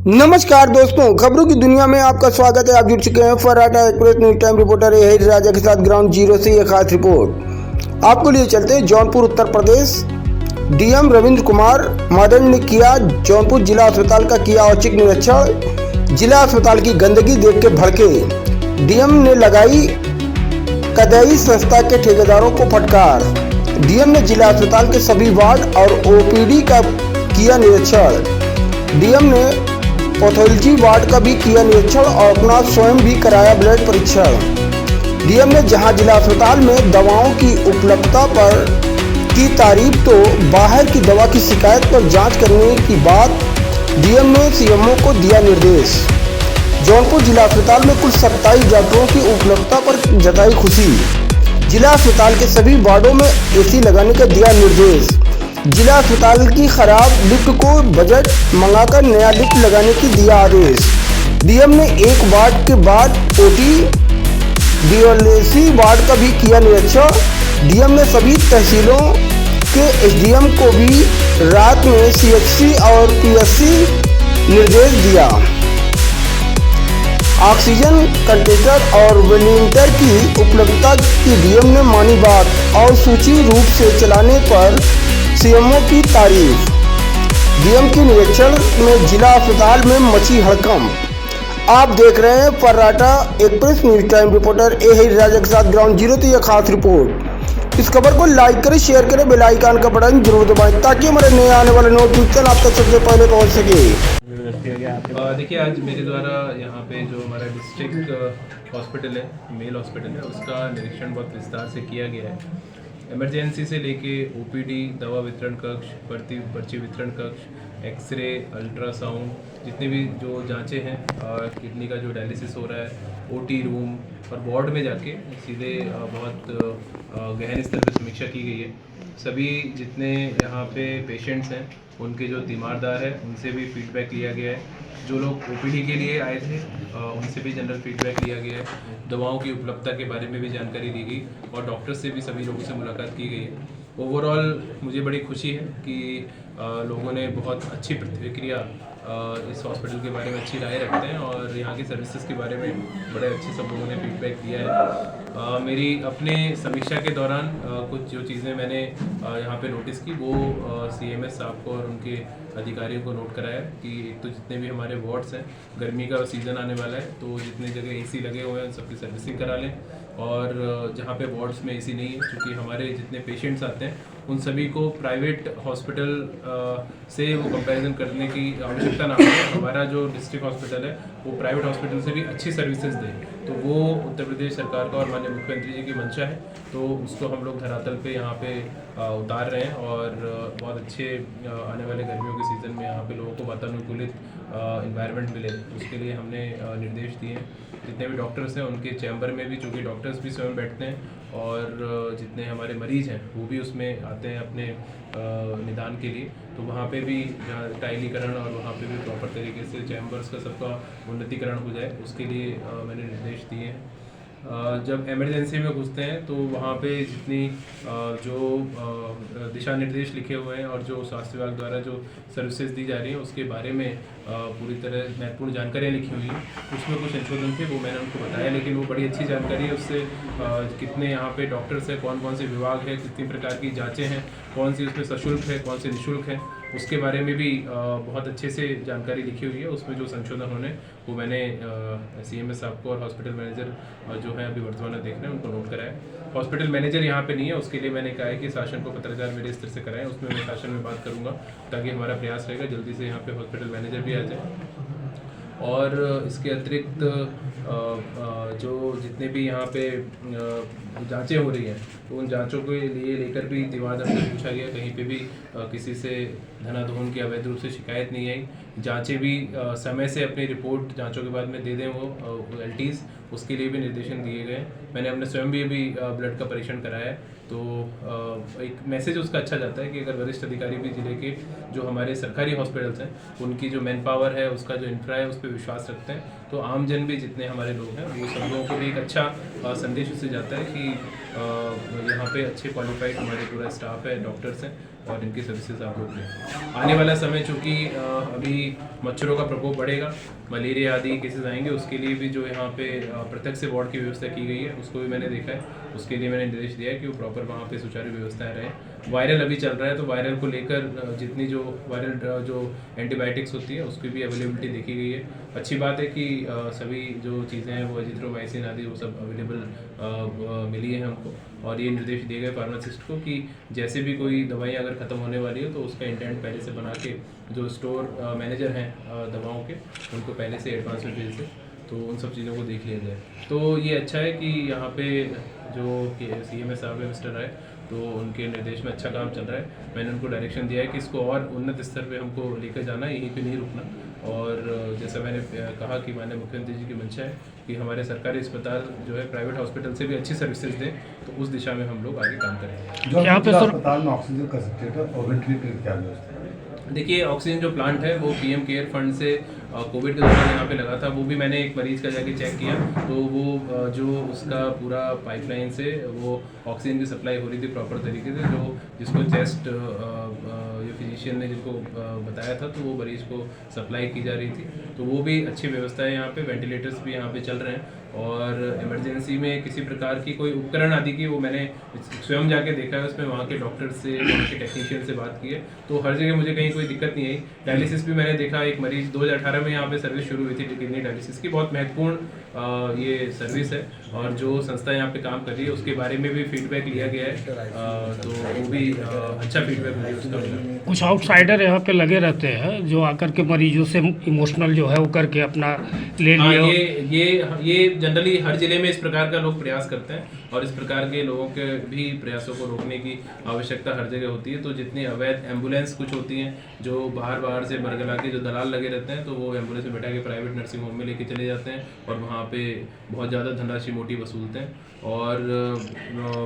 नमस्कार दोस्तों, खबरों की दुनिया में आपका स्वागत है। आप जुड़ चुके हैं फर्राटा एक्सप्रेस न्यूज टाइम रिपोर्टर एहिर राजा के साथ ग्राउंड जीरो से यह खास रिपोर्ट आपको लिए चलते हैं। जौनपुर उत्तर प्रदेश डीएम रविंद्र कुमार मादन ने किया जौनपुर जिला अस्पताल का किया औचक निरीक्षण। जिला अस्पताल की गंदगी देख के भड़के डीएम ने लगाई कदई संस्था के ठेकेदारों को फटकार। डीएम ने जिला अस्पताल के सभी वार्ड और ओपीडी का किया निरीक्षण। डीएम ने पैथोलॉजी वार्ड का भी किया निरीक्षण और अपना स्वयं भी कराया ब्लड परीक्षण। डीएम ने जहां जिला अस्पताल में दवाओं की उपलब्धता पर की तारीफ, तो बाहर की दवा की शिकायत पर जांच करने की बात डीएम ने सीएमओ को दिया निर्देश। जौनपुर जिला अस्पताल में कुल 27 डॉक्टरों की उपलब्धता पर जताई खुशी। जिला अस्पताल के सभी वार्डों में एसी लगाने का दिया निर्देश। जिला अस्पताल की खराब लिफ्ट को बजट मंगाकर नया लिफ्ट लगाने की दिया आदेश। डीएम ने एक वार्ड के बाद ओटी डीएलसी वार्ड का भी किया निरीक्षण। डीएम ने सभी तहसीलों के एसडीएम को भी रात में सीएचसी और पीएससी निर्देश दिया। ऑक्सीजन कंटेनर और वेंटिलेटर की उपलब्धता की डीएम ने मानी बात और सूची रूप से चलाने पर सीएमओ की तारीफ। डीएम के निरीक्षण में जिला अस्पताल में मची हड़कंप। आप देख रहे हैं फर्राटा एक्सप्रेस न्यूज टाइम रिपोर्टर एहिर राजा के साथ ग्राउंड जीरो तो यह खास रिपोर्ट। इस खबर को लाइक करें, शेयर करें, बेल आइकन का बटन जरूर दबाएं ताकि हमारे नए आने वाले नोटिफिकेशन आप तक सबसे पहले पहुंच सके। देखिए, आज मेरे द्वारा यहाँ पे जो हमारा डिस्ट्रिक्ट हॉस्पिटल है, मेल हॉस्पिटल है, उसका निरीक्षण बहुत विस्तार से किया गया है। इमरजेंसी से लेके ओपीडी, दवा वितरण कक्ष, पर्ची वितरण कक्ष, एक्सरे, अल्ट्रासाउंड, जितने भी जो जांचें हैं, किडनी का जो डायलिसिस हो रहा है, ओटी रूम और वार्ड में जाके सीधे बहुत गहन स्तर पर समीक्षा की गई है। सभी जितने यहाँ पे पेशेंट्स हैं, उनके जो तीमारदार है, उनसे भी फीडबैक लिया गया है। जो लोग ओपीडी के लिए आए थे, उनसे भी जनरल फीडबैक लिया गया है। दवाओं की उपलब्धता के बारे में भी जानकारी दी गई और डॉक्टर से भी सभी लोगों से मुलाकात की गई है। ओवरऑल मुझे बड़ी खुशी है कि लोगों ने बहुत अच्छी प्रतिक्रिया इस हॉस्पिटल के बारे में अच्छी राय रखते हैं और यहाँ की सर्विसेज के बारे में बड़े अच्छे सब लोगों ने फीडबैक दिया है। मेरी अपने समीक्षा के दौरान कुछ जो चीज़ें मैंने यहाँ पे नोटिस की, वो सीएमएस साहब को और उनके अधिकारियों को नोट कराया कि एक तो जितने भी हमारे वार्ड्स हैं, गर्मी का सीज़न आने वाला है, तो जितने जगह एसी लगे हुए हैं उन सबकी सर्विसिंग करा लें। और जहाँ पे वार्ड्स में एसी नहीं है, क्योंकि हमारे जितने पेशेंट्स आते हैं उन सभी को प्राइवेट हॉस्पिटल से वो कंपैरिजन करने की आवश्यकता ना हो। हमारा जो डिस्ट्रिक्ट हॉस्पिटल है वो प्राइवेट हॉस्पिटल से भी अच्छी सर्विसेज दे, तो वो उत्तर प्रदेश सरकार का और माननीय मुख्यमंत्री जी की मंशा है। तो उसको हम लोग धरातल पे यहाँ पे उतार रहे हैं और बहुत अच्छे आने वाले गर्मियों के सीज़न में यहाँ पे लोगों को वातानुकूलित इन्वायरमेंट मिले, उसके लिए हमने निर्देश दिए हैं। जितने भी डॉक्टर्स हैं उनके चैम्बर में भी, चूँकि डॉक्टर्स भी स्वयं बैठते हैं और जितने हमारे मरीज़ हैं वो भी उसमें आते हैं अपने निदान के लिए, तो वहाँ पे भी जहाँ टाइलीकरण और वहाँ पे भी प्रॉपर तरीके से चैम्बर्स का सबका उन्नतीकरण हो जाए, उसके लिए मैंने निर्देश दिए हैं। जब इमरजेंसी में घुसते हैं तो वहाँ पे जितनी जो दिशा निर्देश लिखे हुए हैं और जो स्वास्थ्य विभाग द्वारा जो सर्विसेज दी जा रही हैं उसके बारे में पूरी तरह महत्वपूर्ण जानकारियाँ लिखी हुई हैं। उसमें कुछ संशोधन थे, वो मैंने उनको बताया, लेकिन वो बड़ी अच्छी जानकारी है। उससे कितने यहाँ पे डॉक्टर्स हैं, कौन कौन से विभाग है, कितनी प्रकार की जाँचें हैं, कौन सी उसमें सशुल्क है, कौन सी निःशुल्क है, उसके बारे में भी बहुत अच्छे से जानकारी लिखी हुई है। उसमें जो संशोधन होने वो मैंने सीएमएस साहब को और हॉस्पिटल मैनेजर जो है अभी वर्तमान में देख रहे हैं उनको नोट कराया। हॉस्पिटल मैनेजर यहाँ पे नहीं है, उसके लिए मैंने कहा है कि शासन को पत्राचार मेरे स्तर से कराएं, उसमें मैं शासन में बात करूँगा ताकि हमारा प्रयास रहेगा जल्दी से यहाँ पे हॉस्पिटल मैनेजर भी आ जाए। और इसके अतिरिक्त जो जितने भी यहाँ पे जांचें हो रही हैं, तो उन जांचों के लिए लेकर भी तीमारदार से पूछा गया, कहीं पे भी किसी से धनाधोन की अवैध रूप से शिकायत नहीं आई। जांचें भी समय से अपनी रिपोर्ट जांचों के बाद में दे दें वो एलटीज़, उसके लिए भी निर्देशन दिए गए। मैंने अपने स्वयं भी अभी ब्लड का परीक्षण कराया है, तो एक मैसेज उसका अच्छा जाता है कि अगर वरिष्ठ अधिकारी भी जिले के जो हमारे सरकारी हॉस्पिटल्स हैं उनकी जो मैन पावर है, उसका जो इंफ्रा है, उस पर विश्वास रखते हैं, तो आमजन भी जितने हमारे लोग हैं वो सब लोगों को भी एक अच्छा संदेश उससे जाता है कि यहाँ पे अच्छे क्वालिफाइड हमारे पूरा स्टाफ है, डॉक्टर्स हैं और इनकी सर्विसेज आप लोग लें। आने वाला समय चूँकि अभी मच्छरों का प्रकोप बढ़ेगा, मलेरिया आदि केसेस आएंगे, उसके लिए भी जो यहाँ पे पृथक से वार्ड की व्यवस्था की गई है उसको भी मैंने देखा है। उसके लिए मैंने निर्देश दिया है कि वो प्रॉपर वहाँ पे सुचारू व्यवस्थाएं रहें। वायरल अभी चल रहा है तो वायरल को लेकर जितनी जो वायरल जो एंटीबायोटिक्स होती है उसकी भी अवेलेबिलिटी देखी गई है। अच्छी बात है कि सभी जो चीज़ें हैं वो एजिथ्रोमाइसिन आदि वो सब अवेलेबल मिली है हमको, और ये निर्देश दिए गए फार्मासिस्ट को कि जैसे भी कोई दवाई अगर ख़त्म होने वाली हो तो उसका इंटेंट पहले से बना के जो स्टोर मैनेजर हैं दवाओं के उनको पहले से एडवांस में भेज दें, तो उन सब चीज़ों को देख लिया जाए। तो ये अच्छा है कि यहाँ पे जो CMS साहब है मिस्टर राय, तो उनके निर्देश में अच्छा काम चल रहा है। मैंने उनको डायरेक्शन दिया है कि इसको और उन्नत स्तर पे हमको लेकर जाना है, यहीं पे नहीं रुकना। और जैसा मैंने कहा कि माननीय मुख्यमंत्री जी की मंशा है कि हमारे सरकारी अस्पताल जो है प्राइवेट हॉस्पिटल से भी अच्छी सर्विसेज दें, तो उस दिशा में हम लोग आगे काम करेंगे। जो यहाँ पे अस्पताल में ऑक्सीजन का सब्सटेटर और वेंटिलेटर क्या व्यवस्था है? देखिए, ऑक्सीजन जो प्लांट है वो PM केयर फंड से कोविड के दौरान यहाँ पे लगा था। वो भी मैंने एक मरीज़ का जाके चेक किया, तो वो जो उसका पूरा पाइपलाइन से वो ऑक्सीजन की सप्लाई हो रही थी प्रॉपर तरीके से। जो जिसको चेस्ट ये फिजिशियन ने जिनको बताया था, तो वो मरीज़ को सप्लाई की जा रही थी। तो वो भी अच्छी व्यवस्था है यहाँ पे। वेंटिलेटर्स भी यहाँ पे चल रहे हैं, और इमरजेंसी में किसी प्रकार की कोई उपकरण आदि की वो मैंने स्वयं जाके देखा है, उसमें वहाँ के डॉक्टर से, वहाँ के टेक्नीशियन से बात की है, तो हर जगह मुझे कहीं कोई दिक्कत नहीं आई। डायलिसिस भी मैंने देखा, एक मरीज 2018 में यहाँ पे सर्विस शुरू हुई थी किडनी डायलिसिस की। बहुत महत्वपूर्ण ये सर्विस है, और जो संस्था यहाँ पे काम कर रही है उसके बारे में भी फीडबैक लिया गया है, तो वो भी अच्छा फीडबैक मुझे उसका मिला। कुछ आउटसाइडर यहाँ पे लगे रहते हैं जो आकर के मरीजों से इमोशनल जो है वो करके अपना ले लिया। ये जनरली हर जिले में इस प्रकार का लोग प्रयास करते हैं, और इस प्रकार के लोगों के भी प्रयासों को रोकने की आवश्यकता हर जगह होती है। तो जितनी अवैध एम्बुलेंस कुछ होती हैं जो बाहर से बरगला के जो दलाल लगे रहते हैं, तो वो एम्बुलेंस में बैठा के प्राइवेट नर्सिंग होम में लेके चले जाते हैं और वहाँ पे बहुत ज़्यादा धनराशि मोटी वसूलते हैं और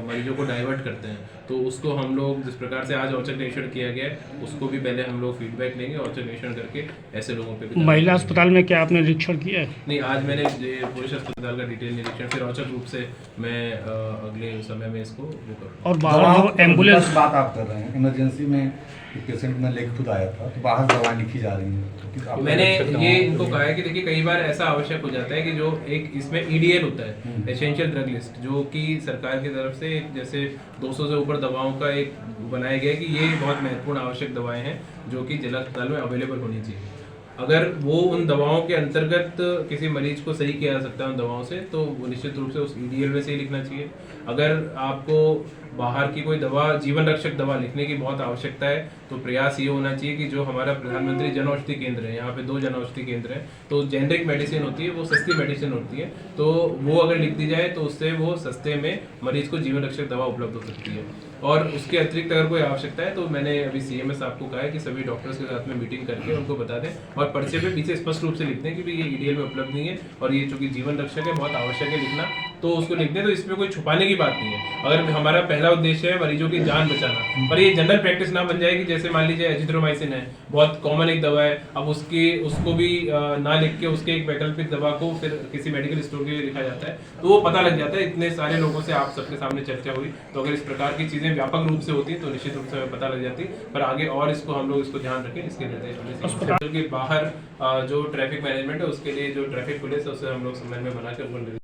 मरीजों को डाइवर्ट करते हैं। तो उसको हम लोग जिस प्रकार से आज औचक निरीक्षण किया गया है, उसको भी पहले हम लोग फीडबैक लेंगे, औचक निरीक्षण करके ऐसे लोगों पे भी। महिला अस्पताल में क्या आपने निरीक्षण किया है? नहीं, आज मैंने पुरुष अस्पताल का डिटेल निरीक्षण, फिर औचक रूप से मैं अगले समय में इसको वो करूँगा। और बाहर जो एम्बुलेंस बात आप कर रहे हैं, इमरजेंसी में पेशेंट में लेके खुद आया था, तो बाहर दवाएं लिखी जा रही हैं, तो मैंने ये इनको कहा है कि देखिए, कई बार ऐसा आवश्यक हो जाता है कि जो एक इसमें EDL होता है, एसेंशियल ड्रग लिस्ट, जो कि सरकार की तरफ से जैसे 200 से ऊपर दवाओं का एक बनाया गया है कि ये बहुत महत्वपूर्ण आवश्यक दवाएं हैं जो कि जिला अस्पताल में अवेलेबल होनी चाहिए। अगर वो उन दवाओं के अंतर्गत किसी मरीज को सही किया जा सकता है उन दवाओं से, तो वो निश्चित रूप से उस EDL में से ही लिखना चाहिए। अगर आपको बाहर की कोई दवा, जीवन रक्षक दवा लिखने की बहुत आवश्यकता है, तो प्रयास ये होना चाहिए कि जो हमारा प्रधानमंत्री जन औषधि केंद्र है, यहाँ पे 2 जन औषधि केंद्र हैं, तो जेनरिक मेडिसिन होती है, वो सस्ती मेडिसिन होती है, तो वो अगर लिख दी जाए तो उससे वो सस्ते में मरीज को जीवन रक्षक दवा उपलब्ध हो सकती है। और उसके अतिरिक्त अगर कोई आवश्यकता है तो मैंने अभी CMS साहब को कहा है कि सभी डॉक्टर्स के साथ में मीटिंग करके उनको बता दें और पर्चे पे पीछे स्पष्ट रूप से लिख दें कि भाई ये EDL में उपलब्ध नहीं है और ये चूंकि जीवन रक्षक है, बहुत आवश्यक है लिखना, तो उसको लिख दें। तो इसमें कोई छुपाने की बात नहीं है। अगर हमारा पहला उद्देश्य है मरीजों की जान बचाना, पर ये जनरल प्रैक्टिस ना बन जाए कि जैसे मान लीजिए एजिथ्रोमाइसिन है, बहुत कॉमन एक दवा है, अब उसको भी ना लिख के उसके एक वैकल्पिक दवा को फिर किसी मेडिकल स्टोर के लिए लिखा जाता है, तो वो पता लग जाता है। इतने सारे लोगों से आप सबके सामने चर्चा हुई, तो अगर इस प्रकार की चीजें व्यापक रूप से होती तो निश्चित रूप से हमें पता लग जाती। पर आगे और इसको हम लोग इसको ध्यान रखें, इसके निर्देश अस्पताल के बाहर जो ट्रैफिक मैनेजमेंट है उसके लिए जो ट्रैफिक पुलिस है उससे हम लोग समन्वय बनाकर